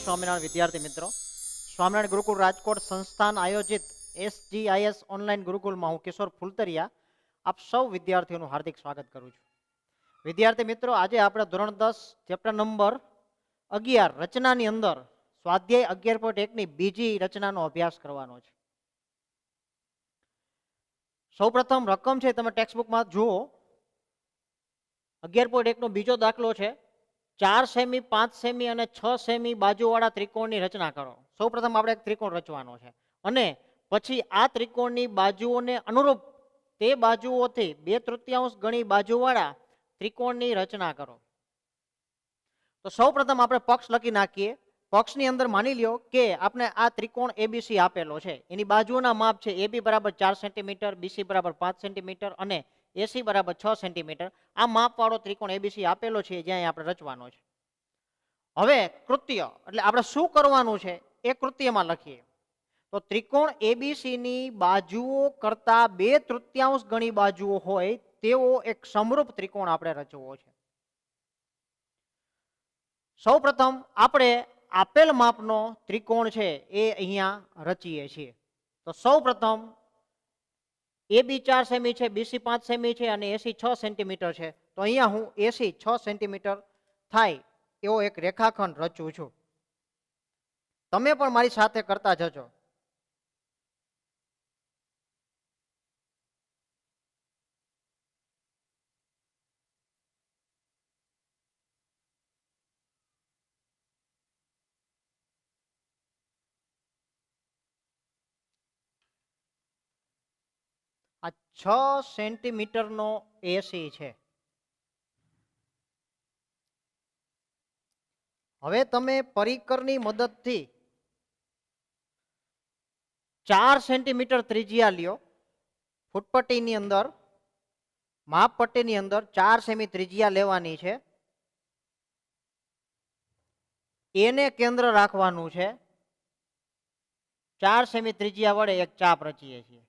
સ્વામિનારાયણ વિદ્યાર્થી મિત્રો, સ્વામિનારાયણ ગુરુકુળ રાજકોટ સંસ્થાન આયોજિત SGIS ઓનલાઈન ગુરુકુળમાં હું કિશોર ફુલતરિયા આપ સૌ વિદ્યાર્થીઓનું હાર્દિક સ્વાગત કરું છું. વિદ્યાર્થી મિત્રો, આજે આપણે ધોરણ 10 ચેપ્ટર નંબર 11 રચનાની અંદર સ્વાધ્યાય 11.1 ની બીજી રચનાનો અભ્યાસ કરવાનો છે. સૌપ્રથમ રકમ છે, તમે ટેક્સ્ટબુકમાં જુઓ. 11.1 નો બીજો દાખલો છે, 4 સેમી 5 સેમી અને 6 સેમી બાજુવાળા ત્રિકોણની રચના કરો. સૌપ્રથમ આપણે એક ત્રિકોણ રચવાનો છે અને પછી આ ત્રિકોણની બાજુઓને અનુરૂપ તે બાજુઓથી 2/3 ગણી બાજુવાળા ત્રિકોણની રચના કરો. તો સૌપ્રથમ આપણે પક્ષ લખી નાખીએ. પક્ષની અંદર માની લ્યો કે આપણે આ ત્રિકોણ ABC આપેલો છે, એની બાજુઓના માપ છે AB બરાબર 4 સેન્ટીમીટર, BC બરાબર 5 સેન્ટીમીટર અને AC બરાબર 6 સેન્ટીમીટર. આ માપવાળો ત્રિકોણ ABC આપેલો છે, જ્યાં આપણે રચવાનો છે. હવે કૃત્ય એટલે આપણે શું કરવાનું છે એ કૃત્યમાં લખીએ. તો ત્રિકોણ ABC ની બાજુઓ કરતા 2/3 ગણી બાજુઓ હોય તેવો એક સમરૂપ ત્રિકોણ આપણે રચવો છે. સૌપ્રથમ આપણે આપેલ માપનો ત્રિકોણ છે એ અહીંયા રચીએ છીએ. તો સૌપ્રથમ AB 4 સેમી છે, BC 5 સેમી છે અને AC 6 સેન્ટીમીટર છે. તો અહીંયા હું AC 6 સેન્ટીમીટર થાય એવો એક રેખાખંડ રચું છું. તમે પણ મારી સાથે કરતા જજો. આ 6 સેન્ટીમીટરનો AC છે. હવે તમે પરિકરની મદદથી 4 સેન્ટીમીટર ત્રિજ્યા લ્યો. ફૂટપટ્ટીની અંદર, માપપટ્ટીની અંદર 4 સેમી ત્રિજ્યા લેવાની છે. એને કેન્દ્ર રાખવાનું છે. 4 સેમી ત્રિજ્યા વડે એક ચાપ રચીએ છીએ.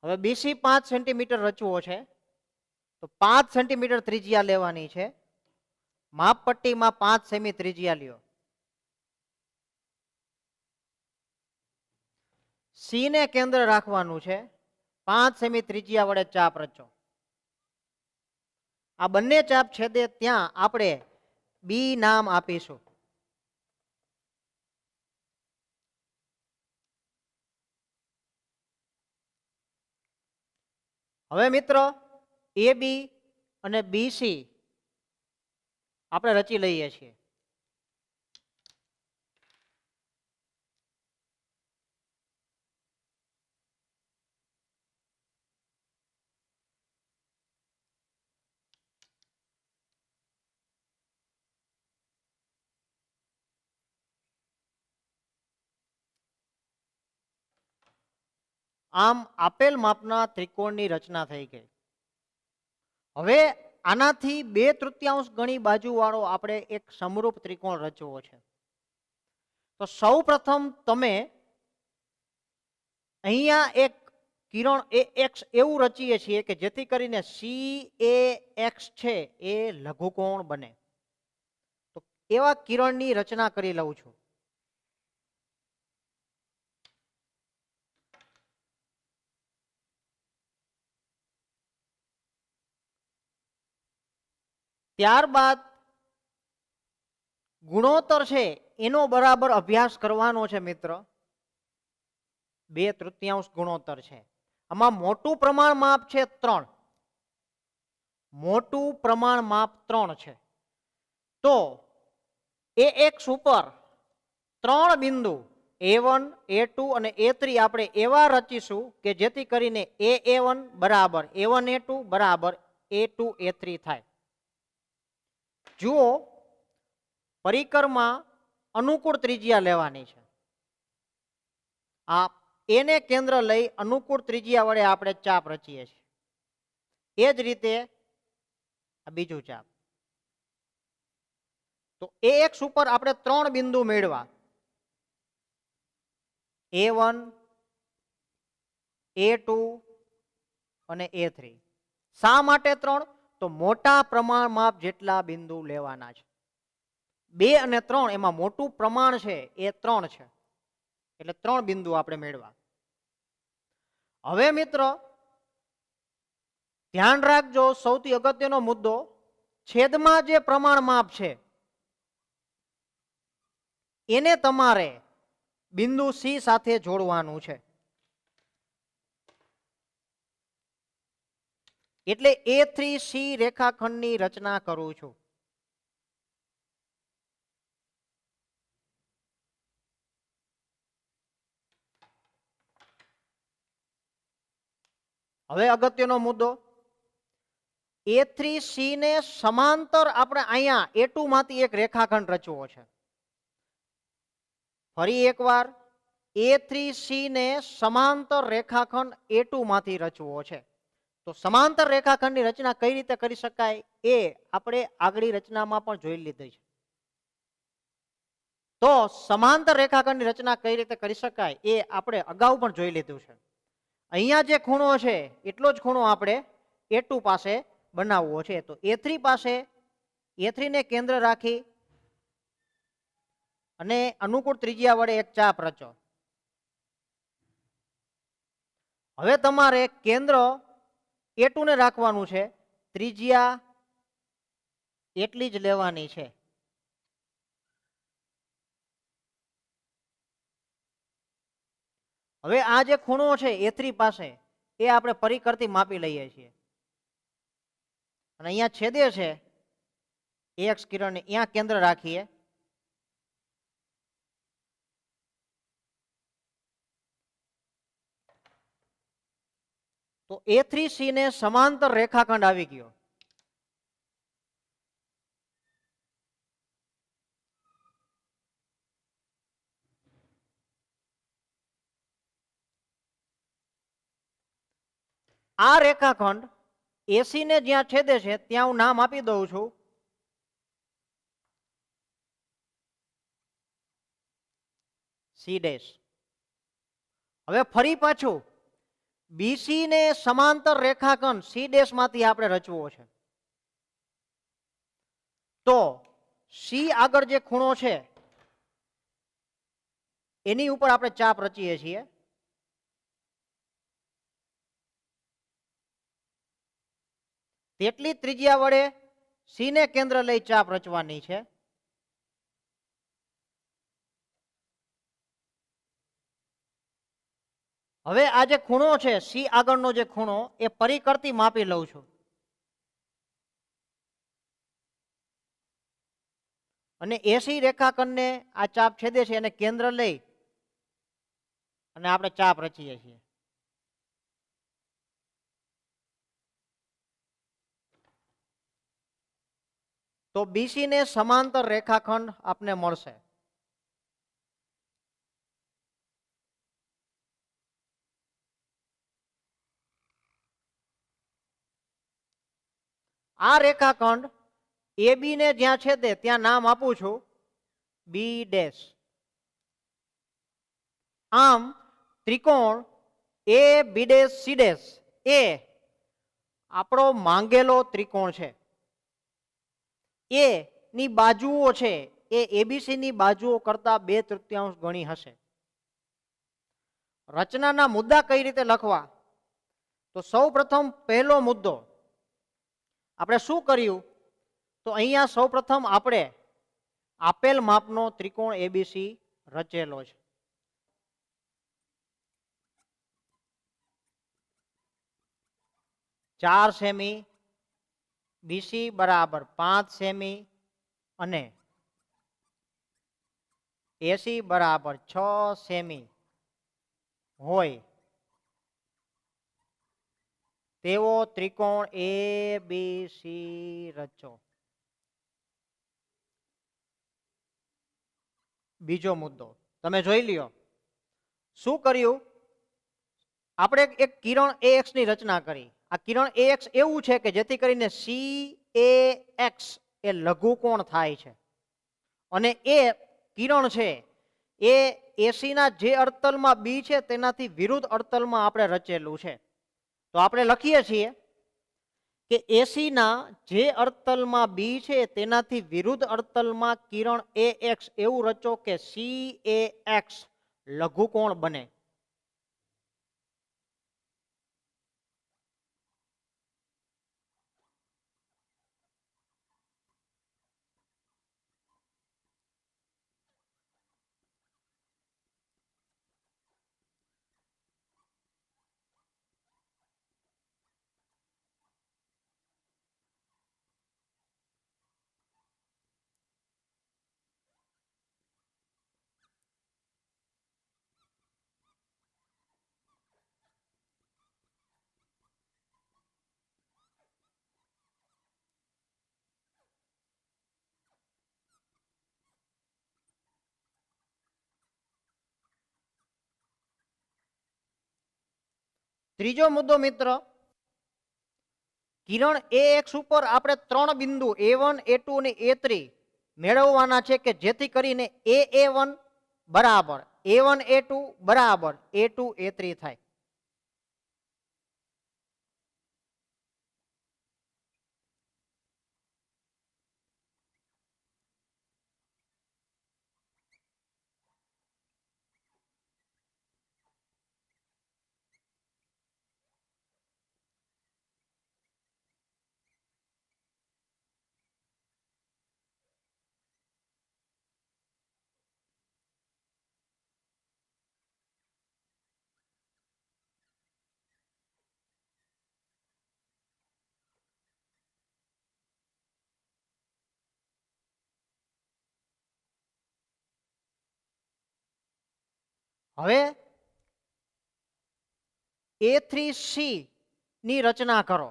હવે BC 5 સેન્ટીમીટર રચવો છે, તો 5 સેન્ટીમીટર ત્રિજ્યા લેવાની છે. માપપટ્ટીમાં 5 સેમી ત્રિજ્યા લ્યો. C ને કેન્દ્ર રાખવાનું છે. 5 સેમી ત્રિજ્યા વડે ચાપ રચો. આ બંને ચાપ છેદે ત્યાં આપણે B નામ આપીશું. હવે મિત્રો, AB અને BC આપણે રચી લઈએ છીએ. આમ આપેલ માપના ત્રિકોણની રચના થઈ ગઈ. હવે આનાથી 2/3 ગણી બાજુવાળો આપણે એક સમરૂપ ત્રિકોણ રચવો છે. તો સૌપ્રથમ તમે અહીંયા એક કિરણ AX એવું રચીએ છીએ કે જેથી કરીને CAX છે એ લઘુકોણ બને. તો એવા કિરણની રચના કરી લઉં છું. ત્યારબાદ ગુણોત્તર છે એનો બરાબર અભ્યાસ કરવાનો છે મિત્ર. 2/3 ગુણોત્તર છે. આમાં મોટું પ્રમાણ માપ છે 3. મોટું પ્રમાણ માપ 3 છે. તો AX ઉપર 3 બિંદુ A1, A2 અને A3 આપણે એવા રચીશું કે જેથી કરીને AA1 બરાબર A1 A2 બરાબર A2 A3 થાય. જુઓ, પરિકરમાં અનુકૂળ ત્રિજ્યા લેવાની છે. આ એને કેન્દ્ર લઈ અનુકૂળ ત્રિજ્યા વડે આપણે ચાપ રચીએ છીએ. એ જ રીતે આ બીજું ચાપ. તો AX ઉપર આપણે 3 બિંદુ મેળવા. A1, A2 અને A3. શા માટે 3? તો મોટા પ્રમાણ માપ જેટલા બિંદુ લેવાના છે. 2 અને 3 એમાં મોટું પ્રમાણ છે એ 3 છે, એટલે 3 બિંદુ આપણે મેળવા. હવે મિત્રો ધ્યાન રાખજો, સૌથી અગત્યનો મુદ્દો, છેદમાં જે પ્રમાણ માપ છે એને તમારે બિંદુ સી સાથે જોડવાનું છે. એટલે A3C રેખાખંડની રચના કરું છું. હવે અગત્યનો મુદ્દો, A3C ને સમાંતર આપણે અહીંયા A2 માંથી એક રેખાખંડ રચવો છે. ફરી એકવાર, A3C ને સમાંતર રેખાખંડ A2 માંથી રચવો છે. તો સમાંતર રેખાખંડની રચના કઈ રીતે કરી શકાય એ આપણે આગળી રચનામાં પણ જોઈ લીધી છે. તો સમાંતર રેખાખંડની રચના કઈ રીતે કરી શકાય એ આપણે અગાઉ પણ જોઈ લીધું છે. અહીંયા જે ખૂણો છે એટલો જ ખૂણો આપણે A2 પાસે બનાવવો છે. તો A3 પાસે, A3 ને કેન્દ્ર રાખી અને અનુકૂળ ત્રિજ્યા વડે એક ચાપ રચો. હવે તમારે કેન્દ્ર A2 ને રાખવાનું છે, ત્રિજ્યા એટલી જ લેવાની છે. હવે આ જે ખૂણો છે A3 પાસે એ આપણે પરિકરથી માપી લઈએ છીએ. અને અહીંયા છેદે છે AX કિરણને, અહીંયા કેન્દ્ર રાખીએ. તો A3C ને સમાંતર રેખાખંડ આવી ગયો. આ રેખાખંડ AC ને જ્યાં છેદે છે ત્યાં હું નામ આપી દઉં છું C'. હવે ફરી પાછું BC ને સમાંતર રેખાખંડ C' માંથી આપણે રચવો છે. તો C આગળ જે ખૂણો છે એની ઉપર આપણે ચાપ રચીએ છીએ. તેટલી ત્રિજ્યા વડે C ને કેન્દ્ર લઈ ચાપ રચવાની છે. હવે આ જે ખૂણો છે C આગળનો જે ખૂણો એ પરિકરથી માપી લઉં છું. અને AC રેખાખંડને આ ચાપ છેદે છે એને કેન્દ્ર લઈ અને આપણે ચાપ રચીએ છીએ. તો BC ને સમાંતર રેખાખંડ આપને મળશે. આ રેખાખંડ AB ને જ્યાં છેદે ત્યાં નામ આપું છું B'. આમ ત્રિકોણ AB'C' એ આપણો માંગેલો ત્રિકોણ છે. એ ની બાજુઓ છે એ ABC ની બાજુઓ કરતા 2/3 ગણી હશે. રચનાના મુદ્દા કઈ રીતે લખવા? તો સૌ પ્રથમ પહેલો મુદ્દો આપણે શું કર્યું? તો અહીંયા સૌ પ્રથમ આપણે આપેલ માપનો ત્રિકોણ ABC રચેલો છે. ચાર સેમી, BC બરાબર 5 સેમી અને AC બરાબર 6 સેમી હોય તેવો ત્રિકોણ ABC રચો. બીજો મુદ્દો તમે જોઈ લ્યો. શું કર્યું? આપણે એક કિરણ AX ની રચના કરી. આ કિરણ AX એવું છે કે જેથી કરીને CAX એ લઘુકોણ થાય છે. અને એ કિરણ છે એ AC ના જે અડતલમાં B છે તેનાથી વિરુદ્ધ અડતલમાં આપણે રચેલું છે. તો આપણે લખીએ છીએ કે એસી ના જે અર્તલમાં બી છે તેનાથી વિરુદ્ધ અર્તલમાં કિરણ એ એક્સ એવું રચો કે સી એ એક્સ લઘુકોણ બને. ત્રીજો મુદ્દો મિત્ર, કિરણ એ એક્સ ઉપર આપણે 3 બિંદુ A1 A2 અને A3 મેળવવાના છે કે જેથી કરીને A1 બરાબર A1 A2 બરાબર A2 A3 થાય. હવે A3C ની રચના કરો.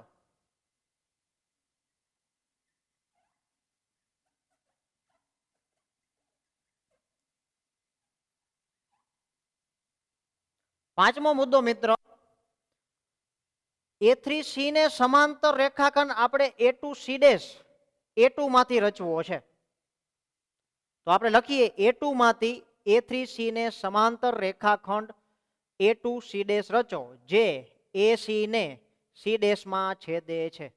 પાંચમો મુદ્દો મિત્ર, A3C ને સમાંતર રેખાખંડ આપણે A2C' A2 માંથી રચવો છે. તો આપણે લખીએ A2 માંથી A3C ને સમાંતર રેખાખંડ A2C' રચો જે AC ને C' માં છેદે છે.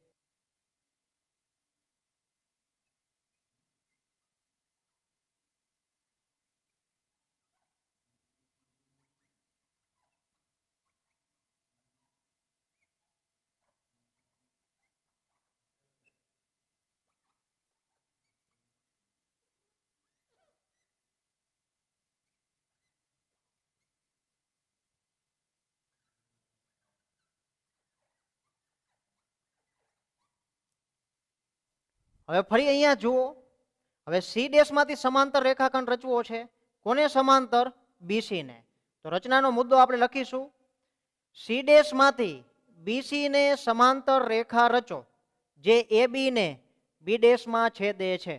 હવે ફરી અહીંયા જુઓ, હવે C' માંથી સમાંતર રેખાખંડ રચવો છે. કોને સમાંતર? BC ને. તો રચનાનો મુદ્દો આપણે લખીશું C' માંથી BC ને સમાંતર રેખા રચો જે AB ને B' માં છેદે છે.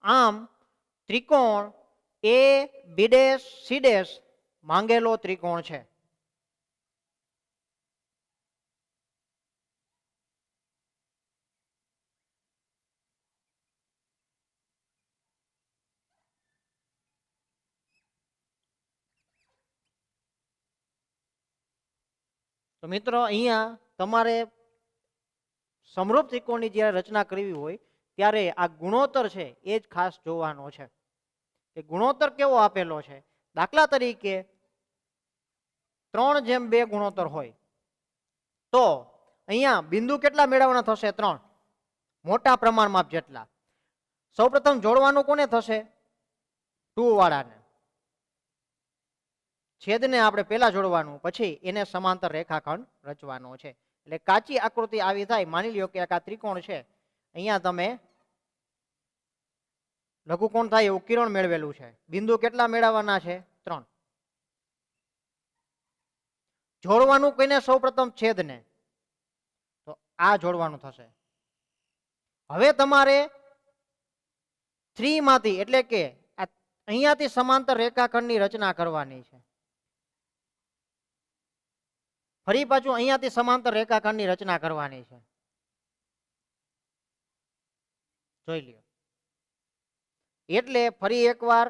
આમ ત્રિકોણ AB'C' માંગેલો ત્રિકોણ છે. તો મિત્રો અહીંયા તમારે સમરૂપ ત્રિકોણની જ્યારે રચના કરવી હોય ત્યારે આ ગુણોત્તર છે એ જ ખાસ જોવાનો છે કે ગુણોત્તર કેવો આપેલો છે. દાખલા તરીકે 3:2 ગુણોત્તર હોય તો અહીંયા બિંદુ કેટલા મેળવવાના થશે? 3, મોટા પ્રમાણમાં જેટલા. સૌપ્રથમ જોડવાનું કોને થશે? 2 વાળાને. છેદને આપણે પહેલા જોડવાનું, પછી એને સમાંતર રેખાખંડ રચવાનો છે. એટલે કાચી આકૃતિ આવી થાય. માની લ્યો કે આ ત્રિકોણ છે, અહીંયા તમે લઘુકોણ થાય એવું કિરણ મેળવેલું છે. બિંદુ કેટલા મેળવવાના છે? 3. જોડવાનું કોઈને? સૌપ્રથમ છેદને. તો આ જોડવાનું થશે. હવે તમારે 3 માંથી એટલે કે અહીંયાથી સમાંતર રેખાખંડની રચના કરવાની છે. ફરી પાછું અહીંયાથી સમાંતર રેખાખંડની રચના કરવાની છે. જોઈ લ્યો. એટલે ફરી એકવાર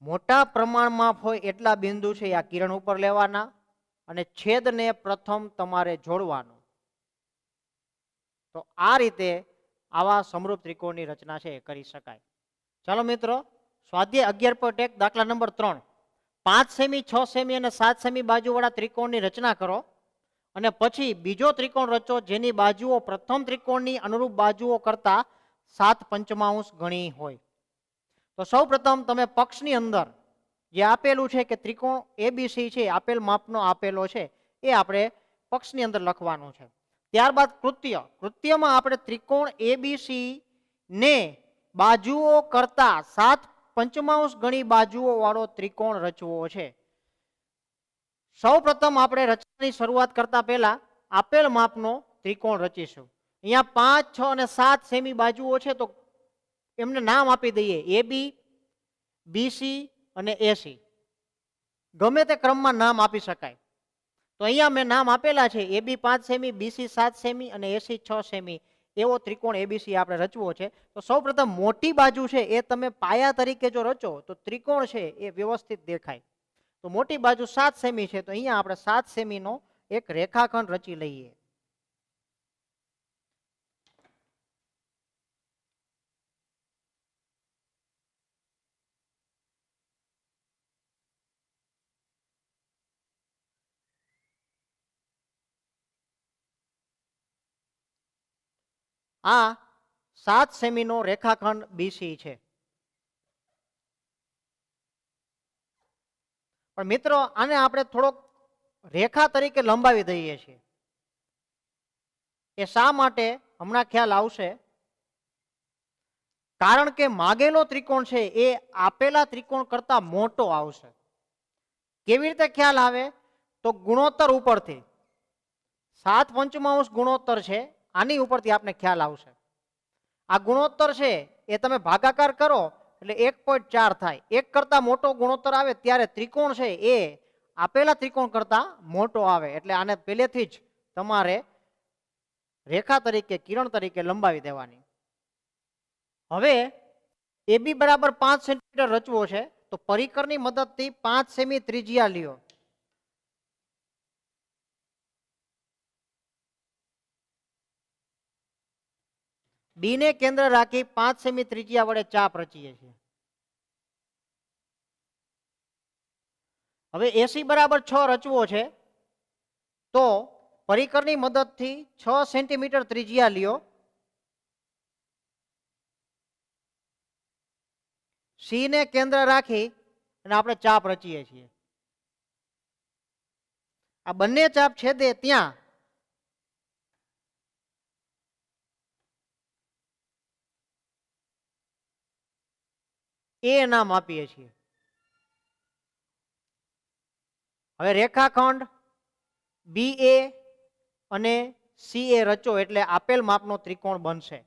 મોટા પ્રમાણમાં હોય એટલા બિંદુ છે આ કિરણ ઉપર લેવાના અને છેદને પ્રથમ તમારે જોડવાનો. તો આ રીતે આવા સમરૂપ ત્રિકોણની રચના છે એ કરી શકાય. ચાલો મિત્રો, સ્વાધ્યાય 11.1 દાખલા નંબર 3. 5 સેમી, 6 સેમી અને 7 સેમી બાજુવાળા ત્રિકોણની રચના કરો અને પછી બીજો ત્રિકોણ રચો જેની બાજુઓ પ્રથમ ત્રિકોણની અનુરૂપ બાજુઓ કરતા 7/5 ગણી હોય. તો સૌપ્રથમ તમે પક્ષની અંદર જે આપેલું છે કે ત્રિકોણ એબીસી છે આપેલ માપનો આપેલો છે એ આપણે પક્ષની અંદર લખવાનું છે. ત્યારબાદ કૃત્યમાં આપણે ત્રિકોણ એબીસી ને બાજુઓ કરતા 7/5 ગણી બાજુઓ વાળો ત્રિકોણ રચવો છે. સૌપ્રથમ આપણે રચનાની શરૂઆત કરતા પહેલા આપેલ માપનો ત્રિકોણ રચીશું. અહીંયા 5, 6 અને 7 સેમી બાજુઓ છે તો એમને નામ આપી દઈએ એબી, બીસી અને એસી. ગમે તે ક્રમમાં નામ આપી શકાય. તો અહીંયા મેં નામ આપેલા છે એબી 5 સેમી, બીસી 7 સેમી અને એસી 6 સેમી. એવો ત્રિકોણ એબીસી આપણે રચવો છે. તો સૌપ્રથમ મોટી બાજુ છે એ તમે પાયા તરીકે જો રચો તો ત્રિકોણ છે એ વ્યવસ્થિત દેખાય. તો મોટી બાજુ 7 સેમી છે તો અહીંયા આપણે 7 સેમીનો એક રેખાખંડ રચી લઈએ. આ 7 સેમીનો રેખાખંડ બીસી છે. પણ મિત્રો આને આપણે થોડોક રેખા તરીકે લંબાવી દઈએ છીએ. એ શા માટે હમણાં ખ્યાલ આવશે. કારણ કે માગેલો ત્રિકોણ છે એ આપેલા ત્રિકોણ કરતા મોટો આવશે. કેવી રીતે ખ્યાલ આવે? તો ગુણોત્તર ઉપરથી 7/5 ગુણોત્તર છે આની ઉપરથી આપણે ખ્યાલ આવશે. આ ગુણોત્તર છે એ તમે ભાગાકાર કરો એટલે 1.4 થાય. 1 કરતા મોટો ગુણોત્તર આવે ત્યારે ત્રિકોણ છે એ આપેલા ત્રિકોણ કરતા મોટો આવે. એટલે આને પહેલેથી જ તમારે રેખા તરીકે કિરણ તરીકે લંબાવી દેવાની. હવે એબી બરાબર 5 સેન્ટીમીટર રચવો છે તો પરિકરની મદદથી 5 સેમી ત્રિજ્યા લ્યો. બી ને કેન્દ્ર રાખી 5 સેમી ત્રિજ્યા વડે ચાપ રચીએ છીએ. હવે એસી બરાબર 6 રચવો છે તો પરિકરની મદદથી 6 સેન્ટીમીટર ત્રિજ્યા લ્યો. સી ને કેન્દ્ર રાખી અને આપણે ચાપ રચીએ છીએ. આ બંને ચાપ છેદે ત્યાં એ નામ આપીએ છીએ. હવે રેખાખંડ બી એ અને સી એ રચો એટલે આપેલ માપનો ત્રિકોણ બનશે.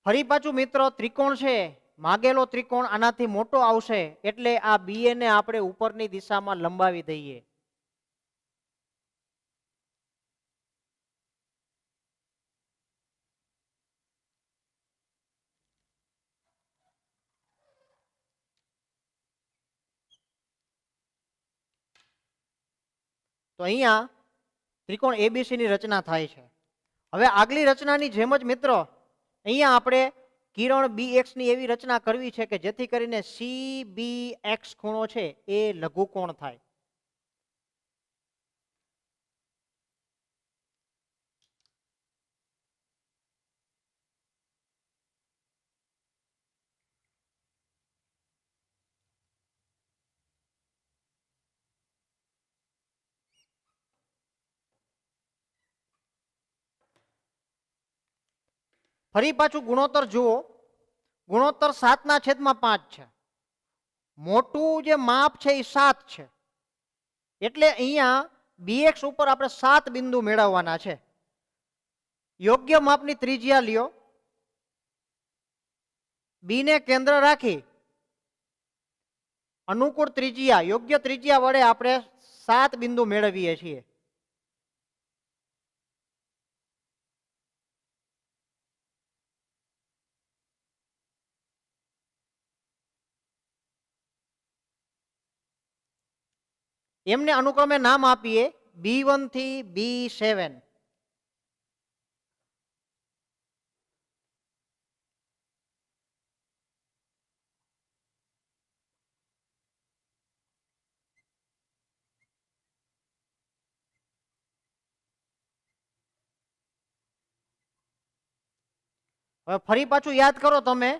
ફરી પાછું મિત્રો ત્રિકોણ છે માગેલો ત્રિકોણ આનાથી મોટો આવશે એટલે આ બી ને આપણે ઉપરની દિશામાં લંબાવી દઈએ. તો અહીંયા ત્રિકોણ એબીસી ની રચના થાય છે. હવે આગલી રચનાની જેમ જ મિત્રો અહીંયા આપણે કિરણ બી એક્સ ની એવી રચના કરવી છે કે જેથી કરીને સી બી એક્સ ખૂણો છે એ લઘુકોણ થાય. ફરી પાછું ગુણોત્તર જુઓ, ગુણોત્તર 7/5 છે. મોટું જે માપ છે એ 7 છે, એટલે અહીંયા bx ઉપર આપણે 7 બિંદુ મેળવવાના છે. યોગ્ય માપની ત્રિજ્યા લ્યો, બી ને કેન્દ્ર રાખી અનુકૂળ ત્રિજ્યા, યોગ્ય ત્રિજ્યા વડે આપણે 7 બિંદુ મેળવીએ છીએ. એમને અનુક્રમે નામ આપીએ B1 થી B7. હવે ફરી પાછું યાદ કરો તમે,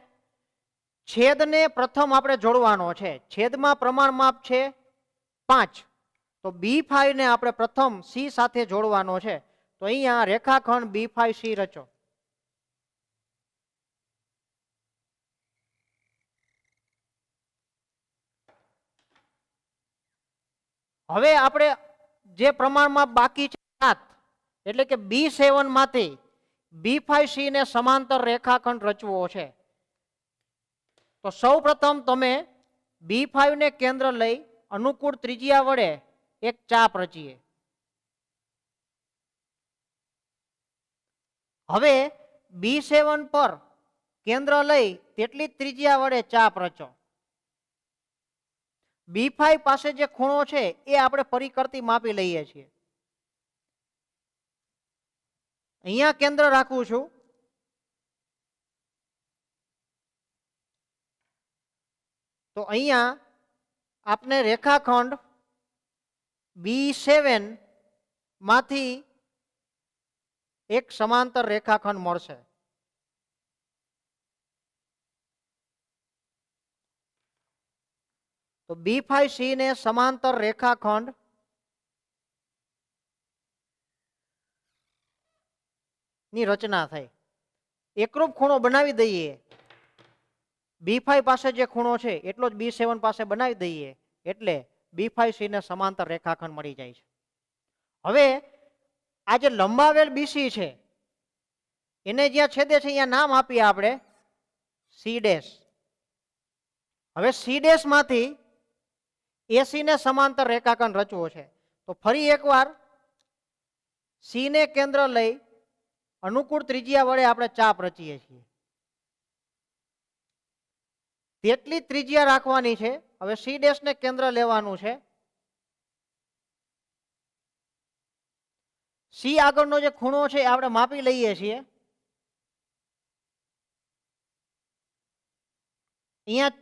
છેદને પ્રથમ આપણે જોડવાનો છે. છેદમાં પ્રમાણ માપ છે 5, તો B5 ને આપણે પ્રથમ C સાથે જોડવાનો છે. તો અહીંયા રેખાખંડ B5C રચો. હવે આપણે જે પ્રમાણમાં બાકી છે 7, એટલે કે B7 માંથી B5C ને સમાંતર રેખાખંડ રચવો છે. તો સૌ પ્રથમ તમે B5 ને કેન્દ્ર લઈ અનુકૂળ ત્રિજ્યા વડે એક ચાપ રચીએ. હવે B7 પર કેન્દ્ર લઈ તેટલી ત્રિજ્યા વડે ચાપ રચો. B5 પાસે જે ખૂણો છે એ આપણે પરિકર્તી માપી લઈએ છીએ. અહીંયા કેન્દ્ર રાખું છું. તો અહીંયા આપને રેખાખંડ B7 માંથી એક સમાંતર રેખાખંડ મળશે. તો B5C ને સમાંતર રેખાખંડ ની રચના થઈ. એકરૂપ ખૂણો બનાવી દઈએ. B5 પાસે જે ખૂણો છે એટલો જ B7 પાસે બનાવી દઈએ, એટલે B5C ને સમાંતર રેખાખંડ મળી જાય છે. હવે આ જે લંબાવેલ BC છે એને જ્યાં છેદે છે અહીંયા નામ આપીએ આપણે C'. હવે C' માંથી AC ને સમાંતર રેખાખંડ રચવો છે. તો ફરી એકવાર C ને કેન્દ્ર લઈ અનુકૂળ ત્રિજ્યા વડે આપણે ચાપ રચીએ છીએ. તેટલી ત્રિજ્યા રાખવાની છે. હવે C' ને કેન્દ્ર લેવાનું છે. C આગળનો જે ખૂણો છે એ આપણે માપી લઈએ છીએ. અહીંયા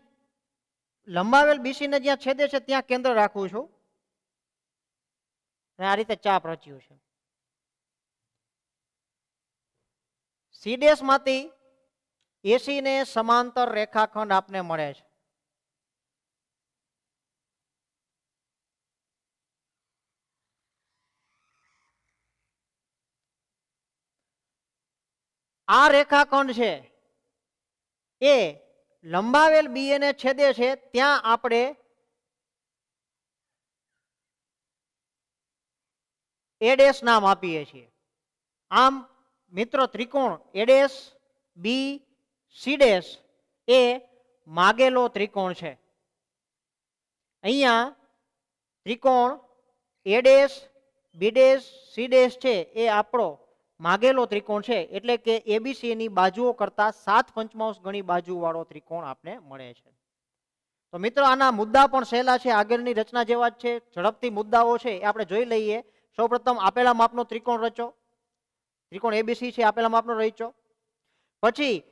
લંબાવેલ BC ને જ્યાં છેદે છે ત્યાં કેન્દ્ર રાખું છું. અને આ રીતે ચાપ રચ્યું છે. C' માંથી AC ને સમાંતર રેખાખંડ આપને મળે છે. આ રેખાખંડ છે એ લંબાવેલ BA ને છેદે છે ત્યાં આપણે A' નામ આપીએ છીએ. આમ મિત્રો ત્રિકોણ ABC' એ માગેલો ત્રિકોણ છે. અહીંયા ત્રિકોણ ABC' છે એ આપણો માગેલો ત્રિકોણ છે, એટલે કે ABC ની બાજુઓ કરતા 7/5 ગણી બાજુ વાળો ત્રિકોણ આપને મળે છે. તો મિત્રો આના મુદ્દા પણ સહેલા છે, આગળની રચના જેવા જ છે. ઝડપથી મુદ્દાઓ છે એ આપણે જોઈ લઈએ. સૌપ્રથમ આપેલા માપનો ત્રિકોણ રચો. ત્રિકોણ ABC છે આપેલા માપનો રચો. પછી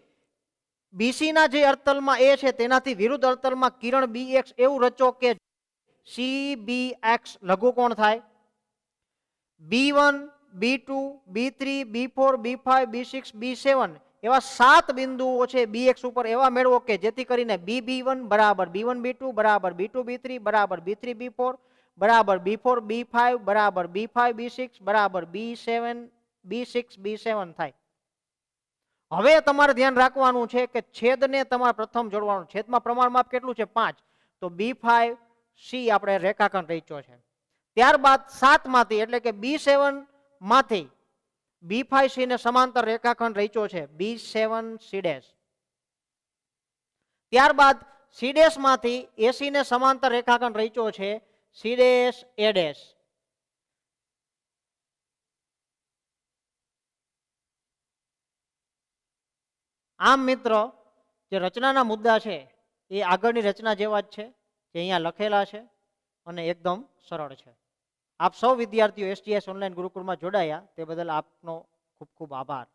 BC ના જે અર્તલમાં A છે તેનાથી વિરુદ્ધ અર્તલમાં કિરણ BX એવું રચો કે CBX લઘુકોણ થાય. B1 B2 B3 B4 B5 B6 B7 એવા 7 બિંદુઓ છે BX ઉપર એવા મેળવો કે જેથી કરીને BB1 બરાબર B1 B2 બરાબર B2 B3 બરાબર B3 B4 બરાબર B4 B5 બરાબર B5 B6 બરાબર B7 B6 B7 થાય. હવે તમારે ધ્યાન રાખવાનું છે કે છેદને તમારે પ્રથમ જોડવાનું. છેદમાં પ્રમાણ માપ કેટલું છે? 5. તો B5C આપણે રેખાખંડ રચ્યો છે. ત્યારબાદ 7 માંથી એટલે કે B7 માંથી B5C ને સમાંતર રેખાખંડ રચ્યો છે B7C'. ત્યારબાદ C' માંથી AC ને સમાંતર રેખાખંડ રચ્યો છે C', A'. આમ મિત્રો, જે રચનાના મુદ્દા છે એ આગળની રચના જેવા જ છે, જે અહીંયા લખેલા છે અને એકદમ સરળ છે. આપ સૌ વિદ્યાર્થીઓ SGS ઓનલાઈન ગુરુકુળમાં જોડાયા તે બદલ આપનો ખૂબ ખૂબ આભાર.